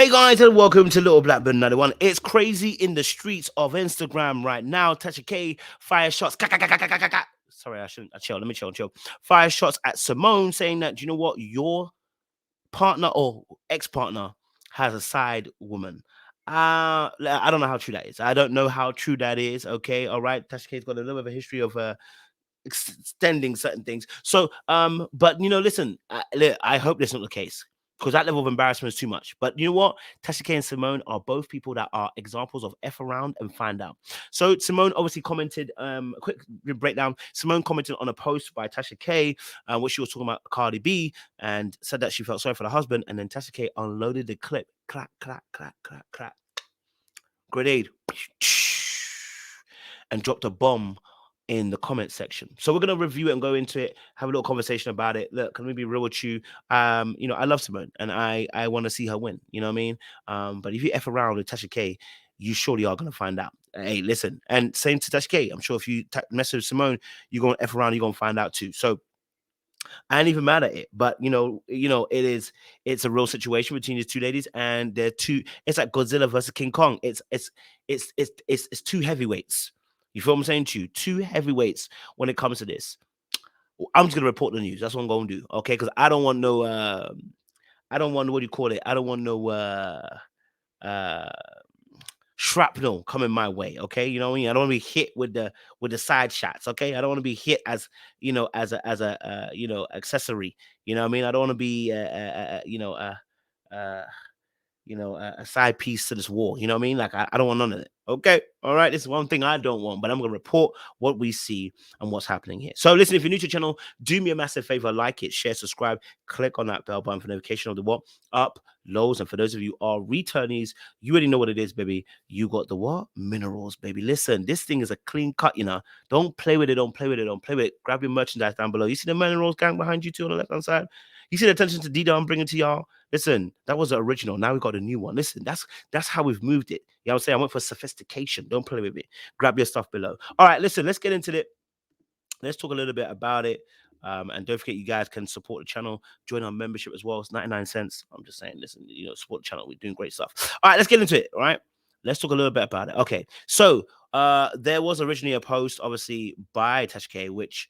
Hey guys, and welcome to Little Blackburn 91. It's crazy in the streets of Instagram right now. Tasha K fire shots. Sorry, I shouldn't. Chill. Let me chill. Fire shots at Symone, saying that, do you know what? Your partner or ex-partner has a side woman. I don't know how true that is. I don't know how true that is. Okay, all right. Tasha K's got a little bit of a history of extending certain things. So, but listen, I hope that's not the case because that level of embarrassment is too much. But you know what? Tasha K and Symone are both people that are examples of F around and find out. So Symone obviously commented, a quick breakdown. Symone commented on a post by Tasha K, where she was talking about Cardi B and said that she felt sorry for the husband. And then Tasha K unloaded the clip. Clap, clap, clap, clap, clap. Grenade. And dropped a bomb in the comment section. So we're gonna review it and go into it, have a little conversation about it. Look, can we be real with you? I love Symone and I want to see her win. You know what I mean? But if you F around with Tasha K, you surely are gonna find out. Hey, listen, and same to Tasha K. I'm sure if you message Symone, you're gonna F around, you're gonna find out too. So I ain't even mad at it, but it's a real situation between these two ladies, and they're two. It's like Godzilla versus King Kong. It's two heavyweights. You feel what I'm saying to you? Two heavyweights when it comes to this. I'm just gonna report the news. That's what I'm gonna do, okay? Because I don't want no, I don't want, what do you call it? I don't want no uh shrapnel coming my way. Okay, you know what I mean? I don't want to be hit with the side shots. Okay, I don't want to be hit as accessory. You know what I mean? I don't want to be uh, a side piece to this war. You know what I mean? Like I don't want none of it. Okay, all right. This is one thing I don't want, but I'm gonna report what we see and what's happening here. So listen, if you're new to the channel, do me a massive favor: like it, share, subscribe, click on that bell button for notification of the what uploads. And for those of you who are returnees, you already know what it is, baby. You got the what minerals, baby. Listen, this thing is a clean cut. Don't play with it. Don't play with it. Don't play with it. Grab your merchandise down below. You see the minerals gang behind you too on the left hand side. You see the attention to detail I'm bringing to y'all. Listen, that was the original. Now we got a new one. Listen, that's how we've moved it. You know what I'm saying? I went for sophistication. Don't play with me. Grab your stuff below. All right, listen, let's get into it. Let's talk a little bit about it. And don't forget, you guys can support the channel. Join our membership as well. It's 99 cents. I'm just saying, listen, support the channel. We're doing great stuff. All right, let's get into it. All right. Let's talk a little bit about it. Okay. So there was originally a post, obviously, by Tasha K, which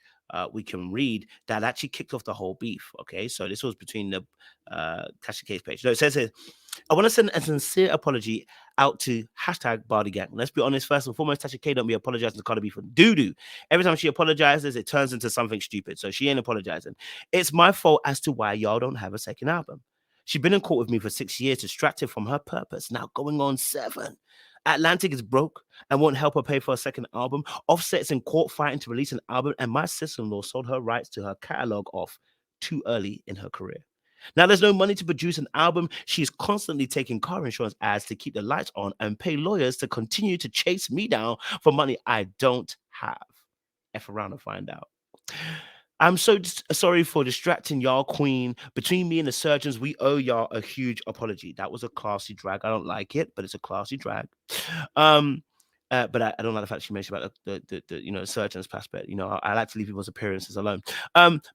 we can read that actually kicked off the whole beef. Okay. So this was between the Tasha K's page. No, it says here, I want to send a sincere apology out to hashtag Bardi Gang. Let's be honest, first and foremost, Tasha K don't be apologizing to Cardi B for doo-doo. Every time she apologizes, it turns into something stupid. So she ain't apologizing. It's my fault as to why y'all don't have a second album. She's been in court with me for 6 years, distracted from her purpose, now going on 7. Atlantic is broke and won't help her pay for a second album. Offset's in court fighting to release an album, and my sister-in-law sold her rights to her catalog off too early in her career. Now, there's no money to produce an album. She's constantly taking car insurance ads to keep the lights on and pay lawyers to continue to chase me down for money I don't have. F around and find out. I'm so sorry for distracting y'all, queen. Between me and the surgeons, we owe y'all a huge apology. That was a classy drag. I don't like it, but it's a classy drag. But I don't like the fact she mentioned about the surgeon's prospect. I like to leave people's appearances alone.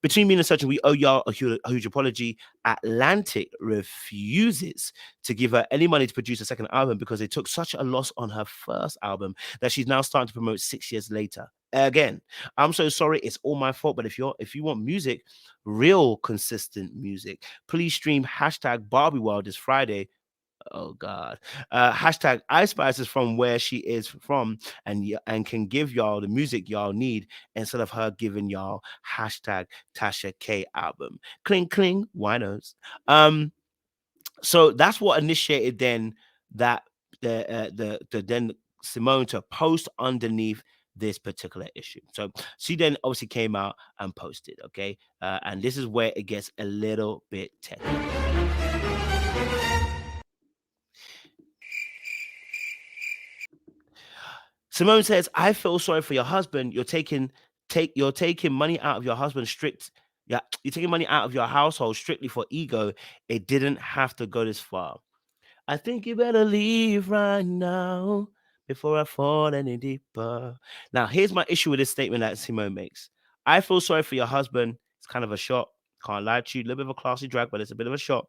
Between me and the surgeon, we owe y'all a huge apology. Atlantic refuses to give her any money to produce a second album because they took such a loss on her first album that she's now starting to promote 6 years later. Again, I'm so sorry. It's all my fault. But if you want music, real consistent music, please stream hashtag Barbie World this Friday. Oh God. Hashtag Ice Spice is from where she is from and can give y'all the music y'all need instead of her giving y'all hashtag Tasha K album. Cling cling, winos. So that's what initiated then that the then Symone to post underneath this particular issue. So she then obviously came out and posted, okay? And this is where it gets a little bit technical. Symone says, I feel sorry for your husband. You're taking money out of your husband's yeah, you're taking money out of your household strictly for ego. It didn't have to go this far. I think you better leave right now before I fall any deeper. Now, here's my issue with this statement that Symone makes. I feel sorry for your husband. It's kind of a shot. Can't lie to you. A little bit of a classy drag, but it's a bit of a shot.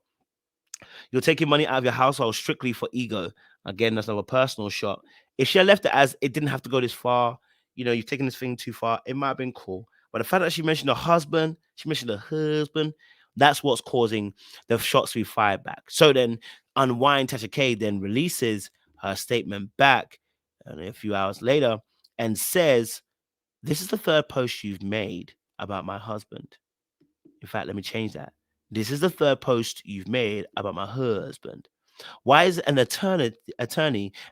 You're taking money out of your household strictly for ego. Again, that's another personal shot. If she had left it as it didn't have to go this far, you've taken this thing too far, it might have been cool. But the fact that she mentioned her husband, that's what's causing the shots to be fired back. So then Unwine Tasha K then releases her statement back a few hours later and says, "This is the third post you've made about my husband." In fact, let me change that. "This is the third post you've made about my husband. Why is an attorney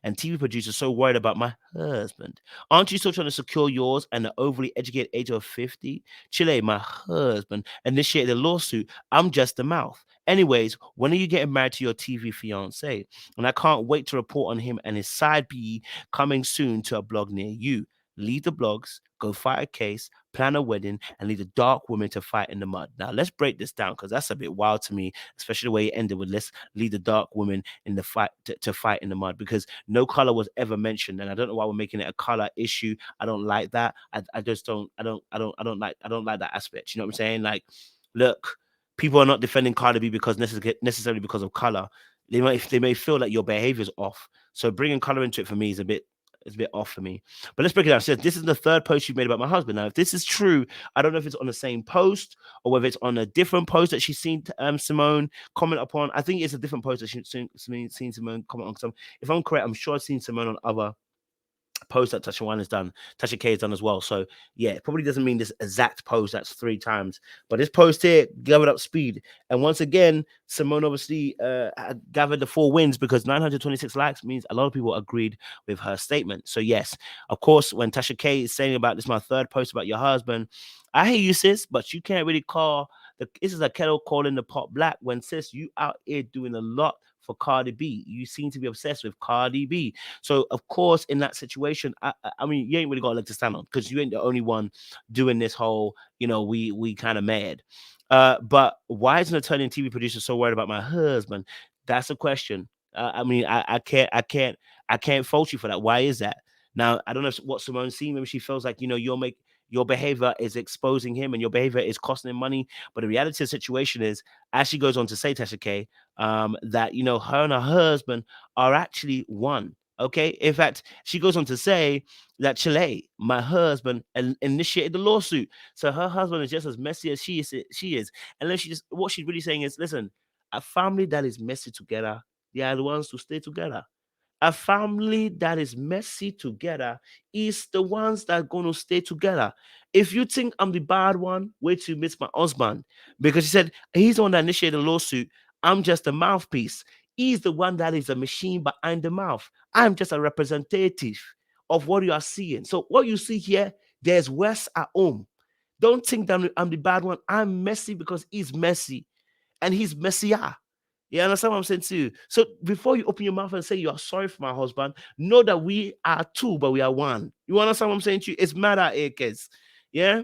and TV producer so worried about my husband? Aren't you still trying to secure yours and the overly educated age of 50? Chile, my husband, initiated a lawsuit. I'm just the mouth. Anyways, when are you getting married to your TV fiance? And I can't wait to report on him and his side B coming soon to a blog near you. Leave the blogs, go fight a case, plan a wedding, and leave the dark women to fight in the mud." Now, let's break this down because that's a bit wild to me, especially the way it ended with "let's leave the dark women in the fight to fight in the mud," because no color was ever mentioned, and I don't know why we're making it a color issue. I don't like that. I just don't. I don't like that aspect. You know what I'm saying? Like, look, people are not defending Cardi B because necessarily because of color. They may feel that your behavior is off. So bringing color into it for me is a bit off for me. But let's break it down. It says, "This is the third post you've made about my husband." Now, if this is true, I don't know if it's on the same post or whether it's on a different post that she's seen Symone comment upon. I think it's a different post that she's seen Symone comment on. So if I'm correct, I'm sure I've seen Symone on other post that Tasha has done, Tasha K has done as well. So yeah, it probably doesn't mean this exact post that's 3 times, but this post here gathered up speed. And once again, Symone obviously gathered the 4 wins because 926 likes means a lot of people agreed with her statement. So yes, of course, when Tasha K is saying about this, my third post about your husband, I hear you, sis, but you can't really call this is a kettle calling the pot black when, sis, you out here doing a lot for Cardi B. You seem to be obsessed with Cardi B. So of course, in that situation, I mean, you ain't really got a leg to stand on because you ain't the only one doing this whole, we kind of mad. But why is an attorney and TV producer so worried about my husband? That's a question. I mean, I can't fault you for that. Why is that? Now, I don't know what Symone's seen. Maybe she feels like your behavior is exposing him and your behavior is costing him money. But the reality of the situation is, as she goes on to say, Tasha K, that her and her husband are actually one. Okay. In fact, she goes on to say that Chile, my husband, initiated the lawsuit. So her husband is just as messy as she is. And then what she's really saying is, listen, a family that is messy together, they are the ones to stay together. A family that is messy together is the ones that are going to stay together. If you think I'm the bad one, wait till you meet my husband. Because he said he's the one that initiated the lawsuit. I'm just a mouthpiece. He's the one that is a machine behind the mouth. I'm just a representative of what you are seeing. So what you see here, there's Wes at home. Don't think that I'm the bad one. I'm messy because he's messy and he's messier. You understand what I'm saying to you? So before you open your mouth and say you are sorry for my husband, know that we are 2, but we are 1. You understand what I'm saying to you? It's mad at it, kids. Yeah?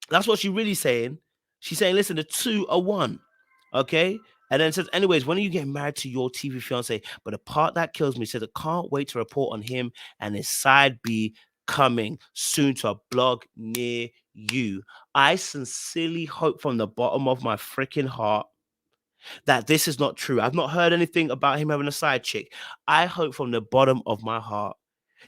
That's what she's really saying. She's saying, listen, the 2 are 1. Okay? And then it says, anyways, when are you getting married to your TV fiance? But the part that kills me says, I can't wait to report on him and his side B coming soon to a blog near you. I sincerely hope from the bottom of my freaking heart that this is not true. I've not heard anything about him having a side chick. I hope from the bottom of my heart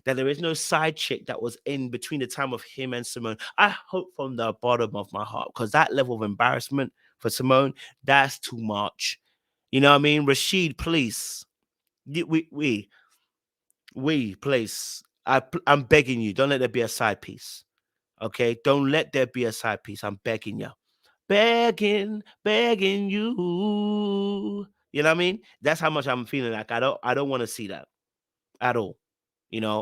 that there is no side chick that was in between the time of him and Symone. I hope from the bottom of my heart, because that level of embarrassment for Symone, that's too much. You know what I mean? Rashid, please. We, please. I'm begging you, don't let there be a side piece. Okay? Don't let there be a side piece. I'm begging you. Begging you. You know what I mean? That's how much I'm feeling like I don't want to see that at all.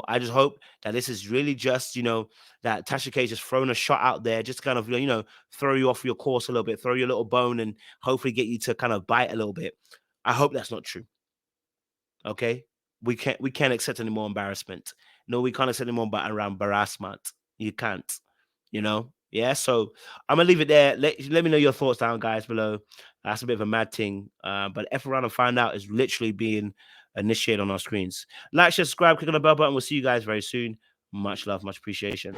I just hope that this is really just, that Tasha K just throwing a shot out there, just kind of, throw you off your course a little bit, throw you a little bone and hopefully get you to kind of bite a little bit. I hope that's not true. Okay? We can't accept any more embarrassment. No, we can't accept any more around embarrassment. You can't. Yeah, so I'm gonna leave it there. Let me know your thoughts down, guys, below. That's a bit of a mad thing, but F around and find out is literally being initiated on our screens. Like, share, subscribe, click on the bell button. We'll see you guys very soon. Much love, much appreciation.